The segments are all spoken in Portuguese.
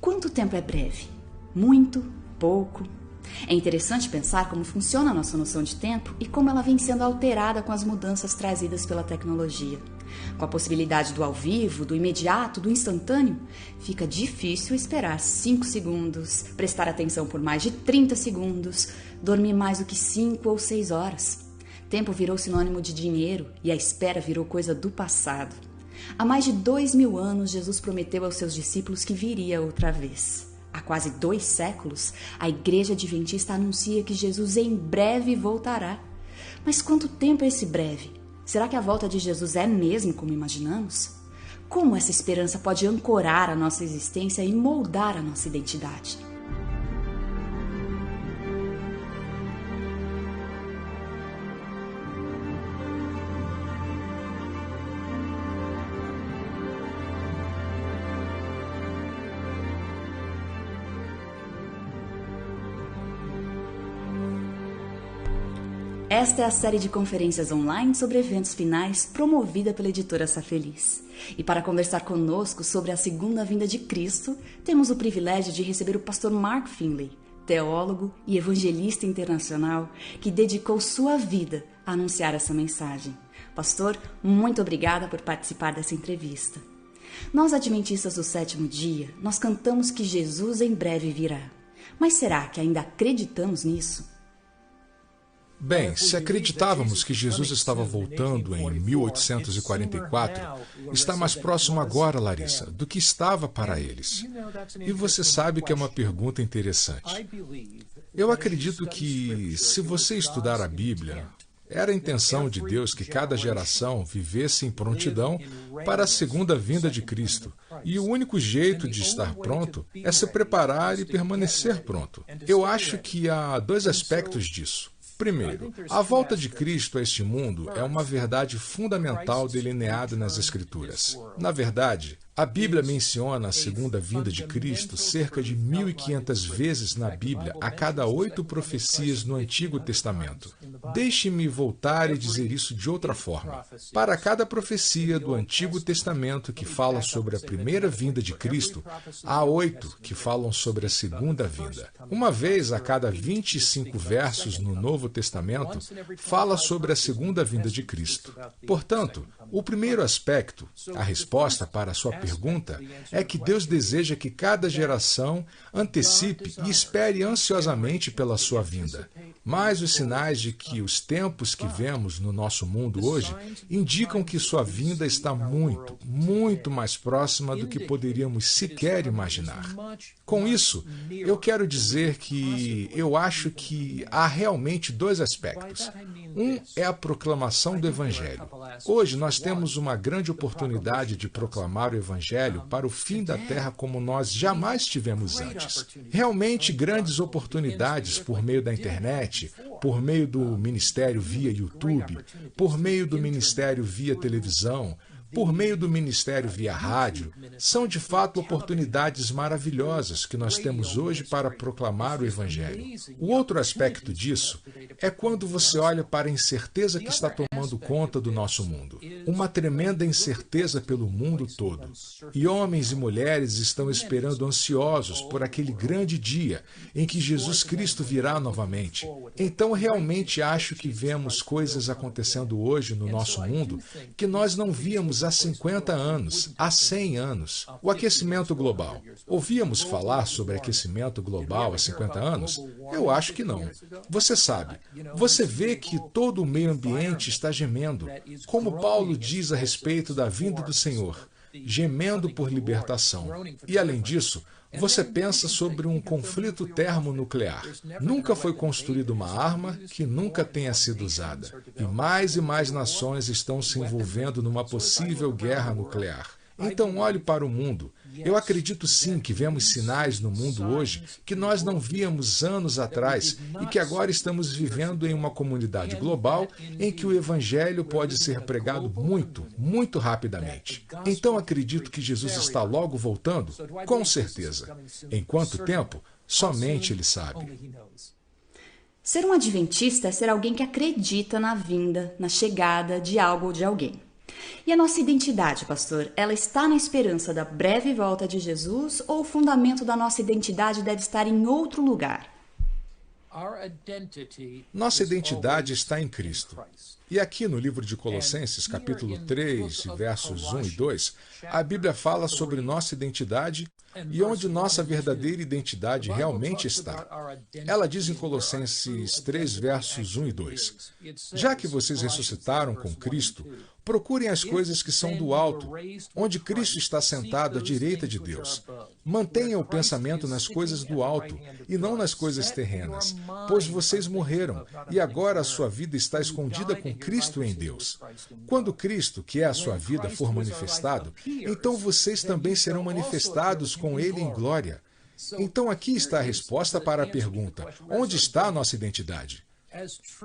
Quanto tempo é breve? Muito? Pouco? É interessante pensar como funciona a nossa noção de tempo e como ela vem sendo alterada com as mudanças trazidas pela tecnologia. Com a possibilidade do ao vivo, do imediato, do instantâneo, fica difícil esperar 5 segundos, prestar atenção por mais de 30 segundos, dormir mais do que 5 ou 6 horas. Tempo virou sinônimo de dinheiro e a espera virou coisa do passado. Há mais de 2000 anos, Jesus prometeu aos seus discípulos que viria outra vez. Há quase 2 séculos, a Igreja Adventista anuncia que Jesus em breve voltará. Mas quanto tempo é esse breve? Será que a volta de Jesus é mesmo como imaginamos? Como essa esperança pode ancorar a nossa existência e moldar a nossa identidade? Esta é a série de conferências online sobre eventos finais promovida pela editora Safeliz. E para conversar conosco sobre a segunda vinda de Cristo, temos o privilégio de receber o pastor Mark Finley, teólogo e evangelista internacional que dedicou sua vida a anunciar essa mensagem. Pastor, muito obrigada por participar dessa entrevista. Nós, adventistas do 7º dia, nós cantamos que Jesus em breve virá. Mas será que ainda acreditamos nisso? Bem, se acreditávamos que Jesus estava voltando em 1844, está mais próximo agora, Larissa, do que estava para eles. E você sabe que é uma pergunta interessante. Eu acredito que, se você estudar a Bíblia, era a intenção de Deus que cada geração vivesse em prontidão para a segunda vinda de Cristo. E o único jeito de estar pronto é se preparar e permanecer pronto. Eu acho que há 2 aspectos disso. Primeiro, a volta de Cristo a este mundo é uma verdade fundamental delineada nas Escrituras. Na verdade, a Bíblia menciona a segunda vinda de Cristo cerca de 1.500 vezes na Bíblia, a cada 8 profecias no Antigo Testamento. Deixe-me voltar e dizer isso de outra forma. Para cada profecia do Antigo Testamento que fala sobre a primeira vinda de Cristo, há 8 que falam sobre a segunda vinda. Uma vez a cada 25 versos no Novo Testamento fala sobre a segunda vinda de Cristo. Portanto, o primeiro aspecto, a resposta para a sua pergunta, é que Deus deseja que cada geração antecipe e espere ansiosamente pela sua vinda. Mas os sinais de que os tempos que vemos no nosso mundo hoje indicam que sua vinda está muito, muito mais próxima do que poderíamos sequer imaginar. Com isso, eu quero dizer que eu acho que há realmente 2 aspectos. Um é a proclamação do Evangelho. Hoje nós temos uma grande oportunidade de proclamar o Evangelho para o fim da terra como nós jamais tivemos antes. Realmente grandes oportunidades por meio da internet, por meio do ministério via YouTube, por meio do ministério via televisão, por meio do ministério via rádio, são de fato oportunidades maravilhosas que nós temos hoje para proclamar o Evangelho. O outro aspecto disso é quando você olha para a incerteza que está tomando conta do nosso mundo. Uma tremenda incerteza pelo mundo todo. E homens e mulheres estão esperando ansiosos por aquele grande dia em que Jesus Cristo virá novamente. Então, realmente acho que vemos coisas acontecendo hoje no nosso mundo que nós não víamos há 50 anos, há 100 anos. O aquecimento global. Ouvíamos falar sobre aquecimento global há 50 anos? Eu acho que não. Você sabe, você vê que todo o meio ambiente está gemendo, como Paulo diz a respeito da vinda do Senhor, gemendo por libertação. E além disso, você pensa sobre um conflito termonuclear. Nunca foi construída uma arma que nunca tenha sido usada. E mais nações estão se envolvendo numa possível guerra nuclear. Então olhe para o mundo. Eu acredito sim que vemos sinais no mundo hoje que nós não víamos anos atrás e que agora estamos vivendo em uma comunidade global em que o Evangelho pode ser pregado muito, muito rapidamente. Então acredito que Jesus está logo voltando? Com certeza. Em quanto tempo? Somente Ele sabe. Ser um adventista é ser alguém que acredita na vinda, na chegada de algo ou de alguém. E a nossa identidade, pastor, ela está na esperança da breve volta de Jesus ou o fundamento da nossa identidade deve estar em outro lugar? Nossa identidade está em Cristo. E aqui no livro de Colossenses, capítulo 3, versos 1 e 2, a Bíblia fala sobre nossa identidade e onde nossa verdadeira identidade realmente está. Ela diz em Colossenses 3, versos 1 e 2, já que vocês ressuscitaram com Cristo, procurem as coisas que são do alto, onde Cristo está sentado à direita de Deus. Mantenham o pensamento nas coisas do alto e não nas coisas terrenas, pois vocês morreram e agora a sua vida está escondida com Cristo em Deus. Quando Cristo, que é a sua vida, for manifestado, então vocês também serão manifestados com Ele em glória. Então aqui está a resposta para a pergunta: onde está a nossa identidade?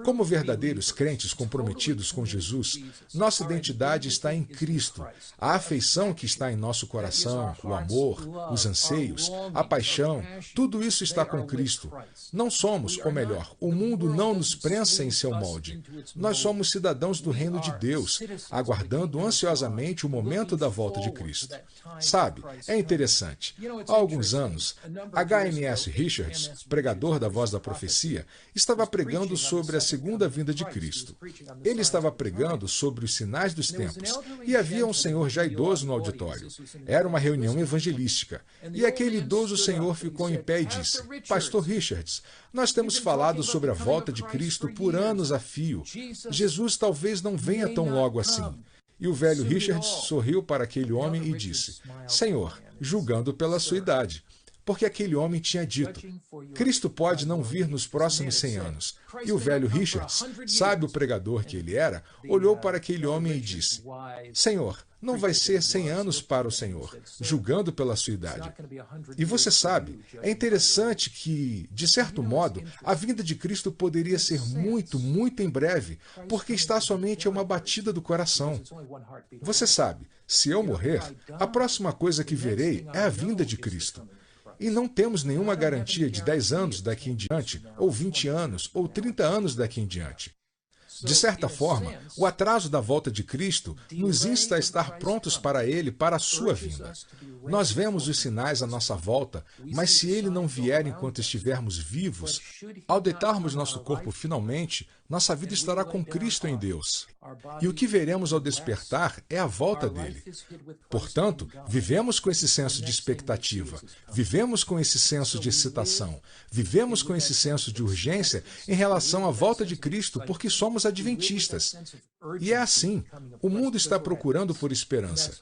Como verdadeiros crentes comprometidos com Jesus, nossa identidade está em Cristo. A afeição que está em nosso coração, o amor, os anseios, a paixão, tudo isso está com Cristo. Não somos, ou melhor, o mundo não nos prensa em seu molde. Nós somos cidadãos do reino de Deus, aguardando ansiosamente o momento da volta de Cristo. Sabe, é interessante. Há alguns anos, H.M.S. Richards, pregador da Voz da Profecia, estava pregando sobre a segunda vinda de Cristo. Ele estava pregando sobre os sinais dos tempos e havia um senhor já idoso no auditório. Era uma reunião evangelística. E aquele idoso senhor ficou em pé e disse: Pastor Richards, nós temos falado sobre a volta de Cristo por anos a fio. Jesus talvez não venha tão logo assim. E o velho Richards sorriu para aquele homem e disse: Senhor, julgando pela sua idade. Porque aquele homem tinha dito: Cristo pode não vir nos próximos 100 anos. E o velho Richards, sábio pregador que ele era, olhou para aquele homem e disse: Senhor, não vai ser 100 anos para o Senhor, julgando pela sua idade. E você sabe, é interessante que, de certo modo, a vinda de Cristo poderia ser muito, muito em breve, porque está somente a uma batida do coração. Você sabe, se eu morrer, a próxima coisa que verei é a vinda de Cristo. E não temos nenhuma garantia de 10 anos daqui em diante, ou 20 anos, ou 30 anos daqui em diante. De certa forma, o atraso da volta de Cristo nos insta a estar prontos para Ele, para a sua vinda. Nós vemos os sinais à nossa volta, mas se Ele não vier enquanto estivermos vivos, ao deitarmos nosso corpo finalmente, nossa vida estará com Cristo em Deus. E o que veremos ao despertar é a volta dele. Portanto, vivemos com esse senso de expectativa, vivemos com esse senso de excitação, vivemos com esse senso de urgência em relação à volta de Cristo, porque somos adventistas. E é assim, o mundo está procurando por esperança.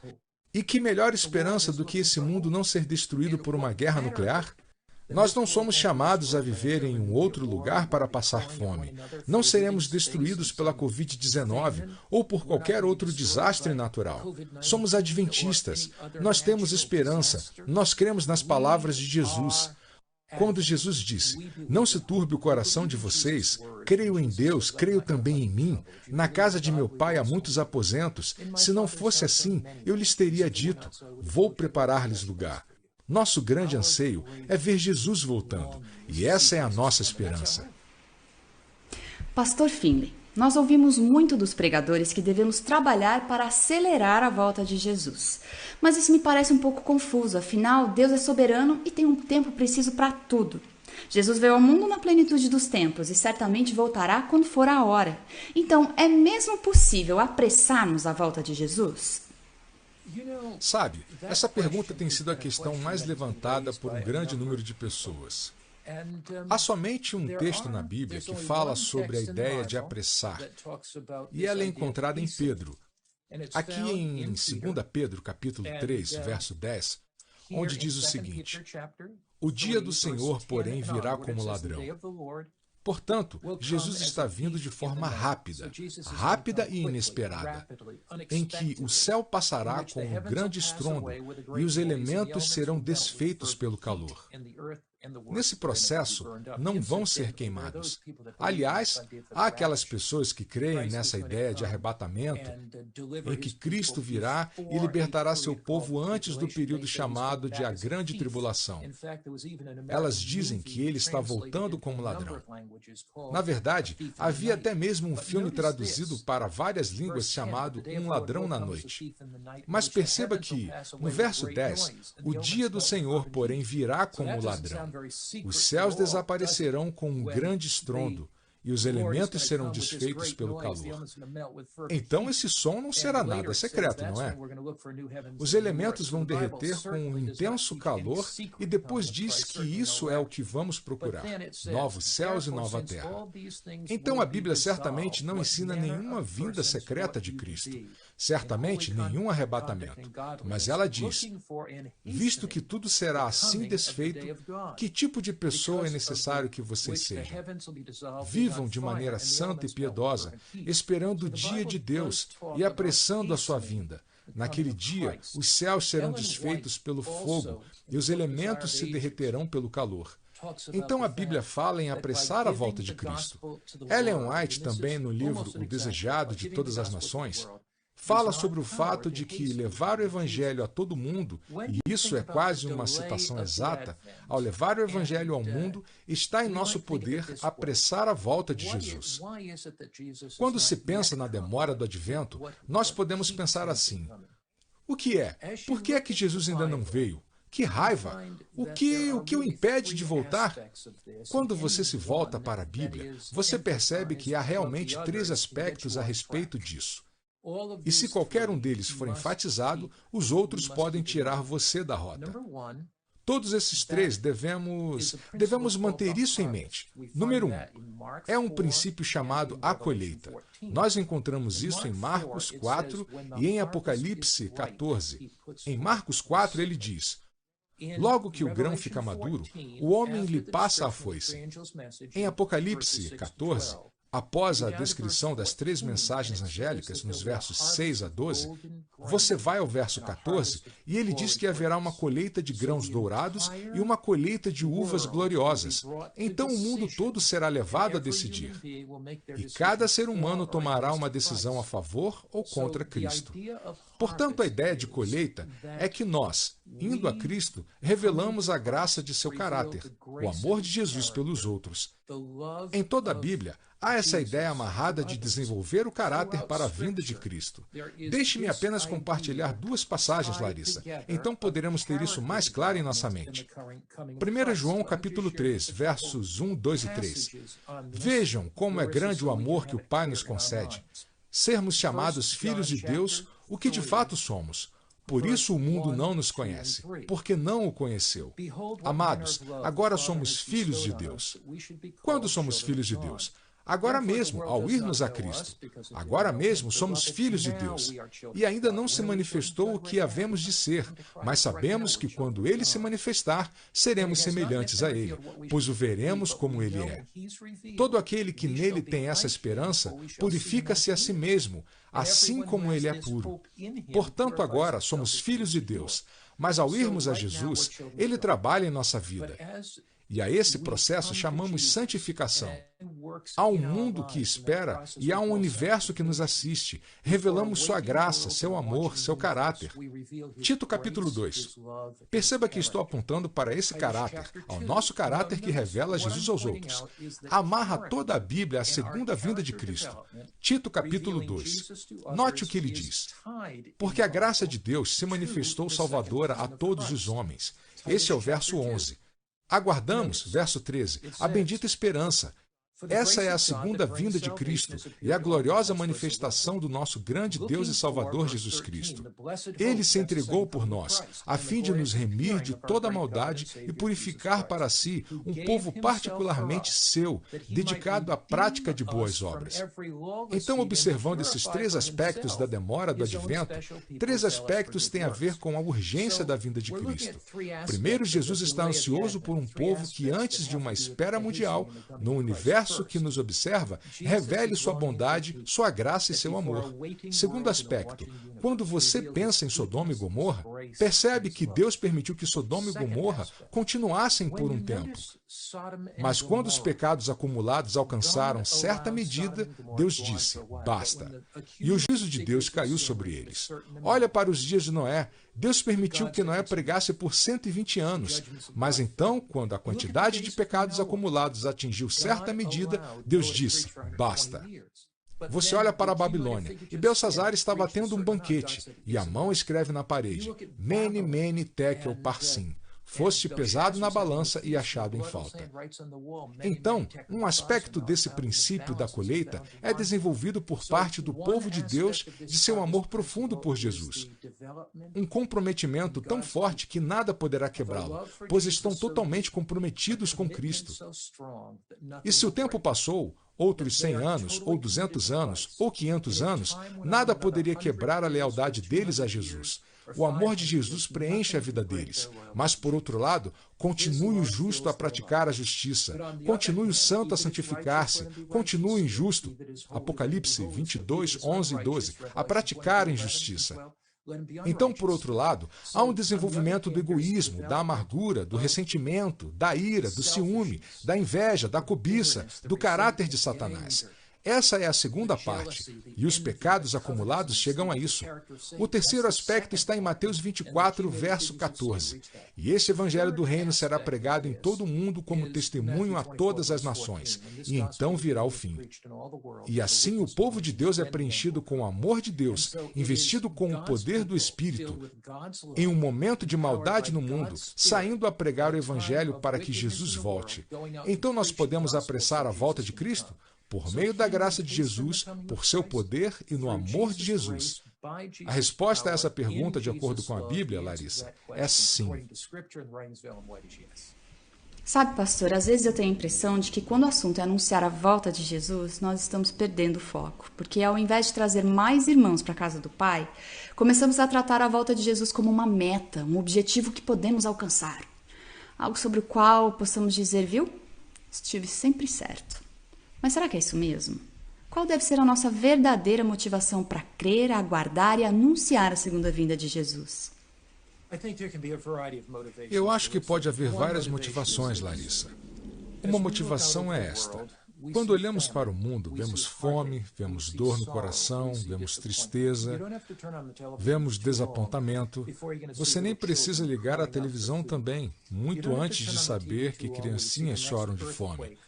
E que melhor esperança do que esse mundo não ser destruído por uma guerra nuclear? Nós não somos chamados a viver em um outro lugar para passar fome. Não seremos destruídos pela Covid-19 ou por qualquer outro desastre natural. Somos adventistas. Nós temos esperança. Nós cremos nas palavras de Jesus. Quando Jesus disse: Não se turbe o coração de vocês, creio em Deus, creio também em mim. Na casa de meu pai há muitos aposentos. Se não fosse assim, eu lhes teria dito: Vou preparar-lhes lugar. Nosso grande anseio é ver Jesus voltando, e essa é a nossa esperança. Pastor Finley, nós ouvimos muito dos pregadores que devemos trabalhar para acelerar a volta de Jesus. Mas isso me parece um pouco confuso, afinal, Deus é soberano e tem um tempo preciso para tudo. Jesus veio ao mundo na plenitude dos tempos e certamente voltará quando for a hora. Então, é mesmo possível apressarmos a volta de Jesus? Sabe, essa pergunta tem sido a questão mais levantada por um grande número de pessoas. Há somente um texto na Bíblia que fala sobre a ideia de apressar, e ela é encontrada em Pedro. Aqui em 2 Pedro, capítulo 3, verso 10, onde diz o seguinte: O dia do Senhor, porém, virá como ladrão. Portanto, Jesus está vindo de forma rápida e inesperada, em que o céu passará com um grande estrondo e os elementos serão desfeitos pelo calor. Nesse processo, não vão ser queimados. Aliás, há aquelas pessoas que creem nessa ideia de arrebatamento, em que Cristo virá e libertará seu povo antes do período chamado de a Grande Tribulação. Elas dizem que ele está voltando como ladrão. Na verdade, havia até mesmo um filme traduzido para várias línguas chamado Um Ladrão na Noite. Mas perceba que, no verso 10, o dia do Senhor, porém, virá como ladrão. Os céus desaparecerão com um grande estrondo, e os elementos serão desfeitos pelo calor. Então esse som não será nada secreto, não é? Os elementos vão derreter com um intenso calor e depois diz que isso é o que vamos procurar, novos céus e nova terra. Então a Bíblia certamente não ensina nenhuma vinda secreta de Cristo, certamente nenhum arrebatamento, mas ela diz, visto que tudo será assim desfeito, que tipo de pessoa é necessário que vocês sejam? Vivam de maneira santa e piedosa, esperando o dia de Deus e apressando a sua vinda. Naquele dia, os céus serão desfeitos pelo fogo e os elementos se derreterão pelo calor. Então a Bíblia fala em apressar a volta de Cristo. Ellen White, também no livro O Desejado de Todas as Nações, fala sobre o fato de que levar o Evangelho a todo mundo, e isso é quase uma citação exata, ao levar o Evangelho ao mundo, está em nosso poder apressar a volta de Jesus. Quando se pensa na demora do advento, nós podemos pensar assim, o que é? Por que é que Jesus ainda não veio? Que raiva! O que o impede de voltar? Quando você se volta para a Bíblia, você percebe que há realmente 3 aspectos a respeito disso. E se qualquer um deles for enfatizado, os outros podem tirar você da rota. Todos esses 3 devemos manter isso em mente. Número 1, é um princípio chamado a colheita. Nós encontramos isso em Marcos 4 e em Apocalipse 14. Em Marcos 4 ele diz, logo que o grão fica maduro, o homem lhe passa a foice. Em Apocalipse 14, após a descrição das 3 mensagens angélicas, nos versos 6 a 12, você vai ao verso 14 e ele diz que haverá uma colheita de grãos dourados e uma colheita de uvas gloriosas. Então o mundo todo será levado a decidir. E cada ser humano tomará uma decisão a favor ou contra Cristo. Portanto, a ideia de colheita é que nós, indo a Cristo, revelamos a graça de seu caráter, o amor de Jesus pelos outros. Em toda a Bíblia, há essa ideia amarrada de desenvolver o caráter para a vinda de Cristo. Deixe-me apenas compartilhar 2 passagens, Larissa. Então poderemos ter isso mais claro em nossa mente. 1 João capítulo 3, versos 1, 2 e 3. Vejam como é grande o amor que o Pai nos concede. Sermos chamados filhos de Deus, o que de fato somos. Por isso o mundo não nos conhece, porque não o conheceu. Amados, agora somos filhos de Deus. Quando somos filhos de Deus? Agora mesmo, ao irmos a Cristo. Agora mesmo somos filhos de Deus. E ainda não se manifestou o que havemos de ser, mas sabemos que quando Ele se manifestar, seremos semelhantes a Ele, pois o veremos como Ele é. Todo aquele que nele tem essa esperança, purifica-se a si mesmo, assim como Ele é puro. Portanto, agora somos filhos de Deus, mas ao irmos a Jesus, Ele trabalha em nossa vida. E a esse processo chamamos santificação. Há um mundo que espera e há um universo que nos assiste. Revelamos sua graça, seu amor, seu caráter. Tito capítulo 2. Perceba que estou apontando para esse caráter, ao nosso caráter que revela Jesus aos outros. Amarra toda a Bíblia à segunda vinda de Cristo. Tito capítulo 2. Note o que ele diz. Porque a graça de Deus se manifestou salvadora a todos os homens. Esse é o verso 11. Aguardamos, verso 13, a bendita esperança. Essa é a segunda vinda de Cristo e a gloriosa manifestação do nosso grande Deus e Salvador Jesus Cristo. Ele se entregou por nós, a fim de nos remir de toda maldade e purificar para si um povo particularmente seu, dedicado à prática de boas obras. Então, observando esses 3 aspectos da demora do advento, 3 aspectos têm a ver com a urgência da vinda de Cristo. Primeiro, Jesus está ansioso por um povo que, antes de uma espera mundial, no universo universo que nos observa revele sua bondade, sua graça e seu amor. Segundo aspecto, quando você pensa em Sodoma e Gomorra, percebe que Deus permitiu que Sodoma e Gomorra continuassem por um tempo. Mas quando os pecados acumulados alcançaram certa medida, Deus disse, basta. E o juízo de Deus caiu sobre eles. Olha para os dias de Noé. Deus permitiu que Noé pregasse por 120 anos. Mas então, quando a quantidade de pecados acumulados atingiu certa medida, Deus disse, basta. Você olha para a Babilônia, e Belsazar estava tendo um banquete, e Amão escreve na parede, Mene, Mene, Tekel, Parsim. Foste pesado na balança e achado em falta. Então, um aspecto desse princípio da colheita é desenvolvido por parte do povo de Deus de seu amor profundo por Jesus. Um comprometimento tão forte que nada poderá quebrá-lo, pois estão totalmente comprometidos com Cristo. E se o tempo passou, outros 100 anos, ou 200 anos, ou 500 anos, nada poderia quebrar a lealdade deles a Jesus. O amor de Jesus preenche a vida deles. Mas, por outro lado, continue o justo a praticar a justiça. Continue o santo a santificar-se. Continue o injusto, Apocalipse 22, 11 e 12, a praticar a injustiça. Então, por outro lado, há um desenvolvimento do egoísmo, da amargura, do ressentimento, da ira, do ciúme, da inveja, da cobiça, do caráter de Satanás. Essa é a segunda parte, e os pecados acumulados chegam a isso. O terceiro aspecto está em Mateus 24, verso 14. E este evangelho do reino será pregado em todo o mundo como testemunho a todas as nações, e então virá o fim. E assim o povo de Deus é preenchido com o amor de Deus, investido com o poder do Espírito, em um momento de maldade no mundo, saindo a pregar o evangelho para que Jesus volte. Então nós podemos apressar a volta de Cristo? Por meio da graça de Jesus, por seu poder e no amor de Jesus. A resposta a essa pergunta, de acordo com a Bíblia, Larissa, é sim. Sabe, pastor, às vezes eu tenho a impressão de que quando o assunto é anunciar a volta de Jesus, nós estamos perdendo o foco. Porque ao invés de trazer mais irmãos para a casa do Pai, começamos a tratar a volta de Jesus como uma meta, um objetivo que podemos alcançar. Algo sobre o qual possamos dizer, viu? Estive sempre certo. Mas será que é isso mesmo? Qual deve ser a nossa verdadeira motivação para crer, aguardar e anunciar a segunda vinda de Jesus? Eu acho que pode haver várias motivações, Larissa. Uma motivação é esta. Quando olhamos para o mundo, vemos fome, vemos dor no coração, vemos tristeza, vemos desapontamento. Você nem precisa ligar a televisão também, muito antes de saber que criancinhas choram de fome.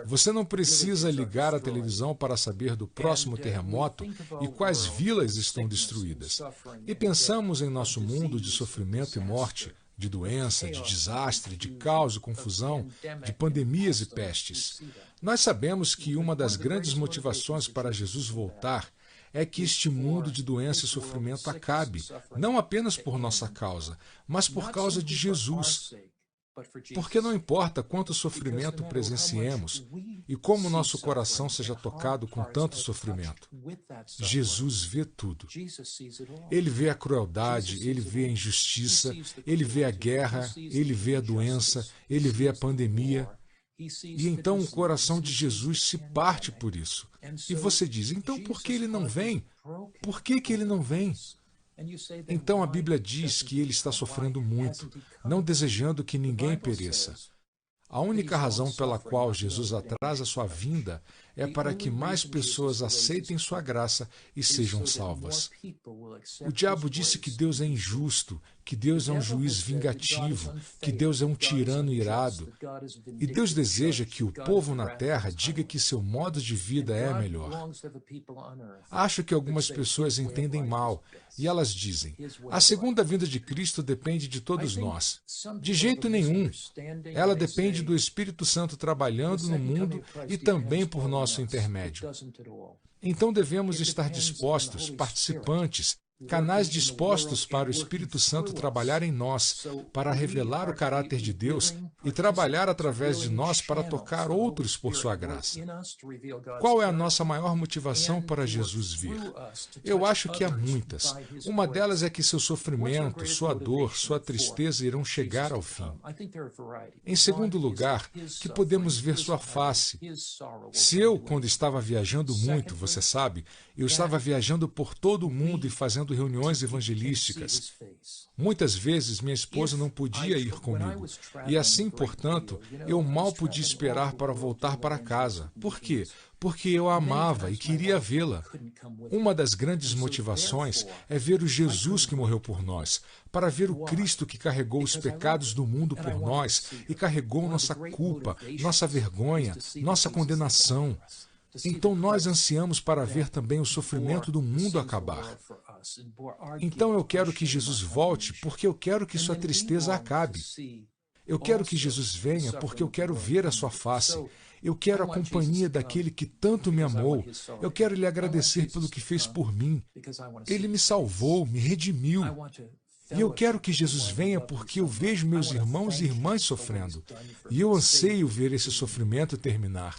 Você não precisa ligar a televisão para saber do próximo terremoto e quais vilas estão destruídas. E pensamos em nosso mundo de sofrimento e morte, de doença, de desastre, de caos e confusão, de pandemias e pestes. Nós sabemos que uma das grandes motivações para Jesus voltar é que este mundo de doença e sofrimento acabe, não apenas por nossa causa, mas por causa de Jesus. Porque não importa quanto sofrimento presenciemos e como nosso coração seja tocado com tanto sofrimento, Jesus vê tudo. Ele vê a crueldade, ele vê a injustiça, ele vê a guerra, ele vê a doença, ele vê a pandemia. E então o coração de Jesus se parte por isso. E você diz, então por que ele não vem? Por que ele não vem? Então a Bíblia diz que ele está sofrendo muito, não desejando que ninguém pereça. A única razão pela qual Jesus atrasa sua vinda é para que mais pessoas aceitem sua graça e sejam salvas. O diabo disse que Deus é injusto, que Deus é um juiz vingativo, que Deus é um tirano irado. E Deus deseja que o povo na terra diga que seu modo de vida é melhor. Acho que algumas pessoas entendem mal, e elas dizem, a segunda vinda de Cristo depende de todos nós. De jeito nenhum. Ela depende do Espírito Santo trabalhando no mundo e também por nosso intermédio. Então devemos estar dispostos, participantes, canais dispostos para o Espírito Santo trabalhar em nós, para revelar o caráter de Deus e trabalhar através de nós para tocar outros por sua graça. Qual é a nossa maior motivação para Jesus vir? Eu acho que há muitas. Uma delas é que seu sofrimento, sua dor, sua tristeza irão chegar ao fim. Em segundo lugar, que podemos ver sua face. Se eu, quando estava viajando muito, você sabe, eu estava viajando por todo o mundo e fazendo reuniões evangelísticas. Muitas vezes minha esposa não podia ir comigo. E assim, portanto, eu mal podia esperar para voltar para casa. Por quê? Porque eu a amava e queria vê-la. Uma das grandes motivações é ver o Jesus que morreu por nós, para ver o Cristo que carregou os pecados do mundo por nós e carregou nossa culpa, nossa vergonha, nossa condenação. Então nós ansiamos para ver também o sofrimento do mundo acabar. Então eu quero que Jesus volte porque eu quero que sua tristeza acabe. Eu quero que Jesus venha porque eu quero ver a sua face. Eu quero a companhia daquele que tanto me amou. Eu quero lhe agradecer pelo que fez por mim. Ele me salvou, me redimiu. E eu quero que Jesus venha porque eu vejo meus irmãos e irmãs sofrendo. E eu anseio ver esse sofrimento terminar.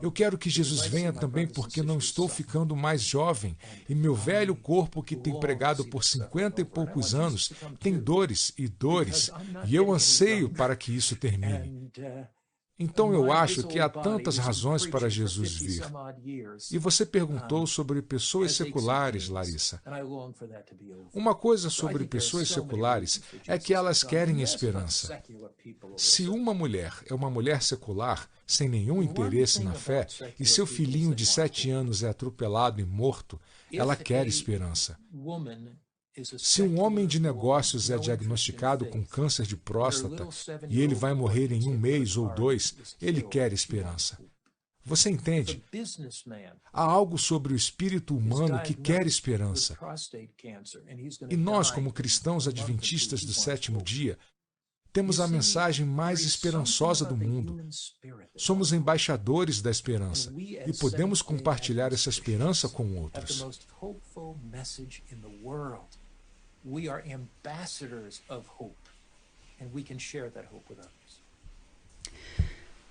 Eu quero que Jesus venha também porque não estou ficando mais jovem e meu velho corpo que tem pregado por 50 e poucos anos tem dores e dores. E eu anseio para que isso termine. Então eu acho que há tantas razões para Jesus vir. E você perguntou sobre pessoas seculares, Larissa. Uma coisa sobre pessoas seculares é que elas querem esperança. Se uma mulher é uma mulher secular, sem nenhum interesse na fé, e seu filhinho de 7 anos é atropelado e morto, ela quer esperança. Se um homem de negócios é diagnosticado com câncer de próstata e ele vai morrer em 1 mês ou 2, ele quer esperança. Você entende? Há algo sobre o espírito humano que quer esperança. E nós, como cristãos adventistas do 7º dia, temos a mensagem mais esperançosa do mundo. Somos embaixadores da esperança e podemos compartilhar essa esperança com outros. We are ambassadors of hope, and we can share that hope with others.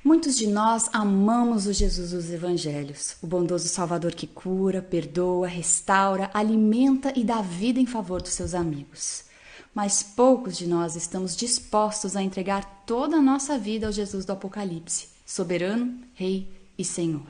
Muitos de nós amamos o Jesus dos Evangelhos, o bondoso Salvador que cura, perdoa, restaura, alimenta e dá vida em favor dos seus amigos. Mas poucos de nós estamos dispostos a entregar toda a nossa vida ao Jesus do Apocalipse, soberano, Rei e Senhor.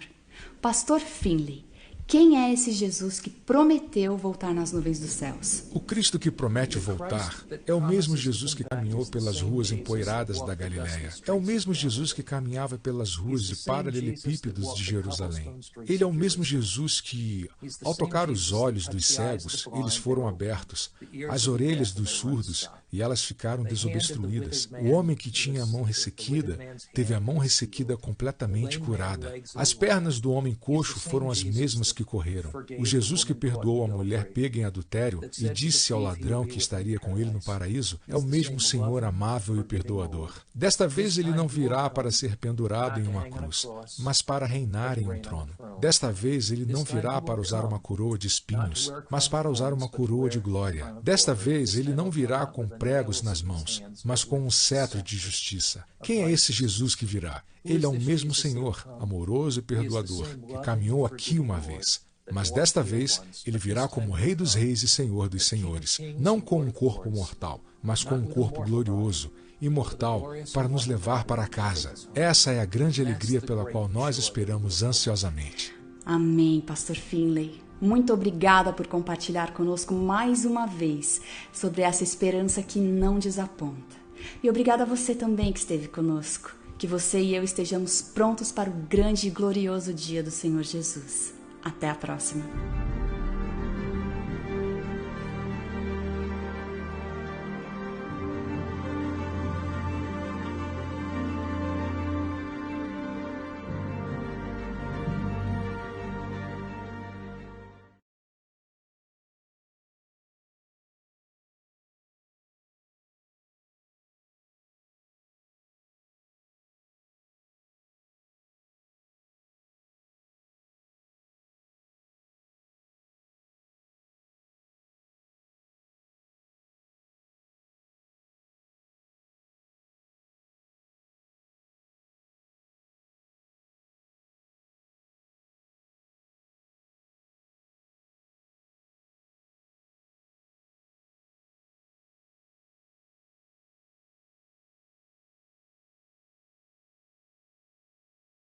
Pastor Finley, quem é esse Jesus que prometeu voltar nas nuvens dos céus? O Cristo que promete voltar é o mesmo Jesus que caminhou pelas ruas empoeiradas da Galileia. É o mesmo Jesus que caminhava pelas ruas de paralelepípedos de Jerusalém. Ele é o mesmo Jesus que, ao tocar os olhos dos cegos, eles foram abertos, as orelhas dos surdos, e elas ficaram desobstruídas. O homem que tinha a mão ressequida teve a mão ressequida completamente curada. As pernas do homem coxo foram as mesmas que correram. O Jesus que perdoou a mulher pega em adultério e disse ao ladrão que estaria com ele no paraíso é o mesmo Senhor amável e perdoador. Desta vez ele não virá para ser pendurado em uma cruz, mas para reinar em um trono. Desta vez ele não virá para usar uma coroa de espinhos, mas para usar uma coroa de glória. Desta vez ele não virá com pregos nas mãos, mas com um cetro de justiça. Quem é esse Jesus que virá? Ele é o mesmo Senhor, amoroso e perdoador, que caminhou aqui uma vez. Mas desta vez, ele virá como Rei dos Reis e Senhor dos Senhores, não com um corpo mortal, mas com um corpo glorioso, imortal, para nos levar para casa. Essa é a grande alegria pela qual nós esperamos ansiosamente. Amém, Pastor Finley. Muito obrigada por compartilhar conosco mais uma vez sobre essa esperança que não desaponta. E obrigada a você também que esteve conosco. Que você e eu estejamos prontos para o grande e glorioso dia do Senhor Jesus. Até a próxima.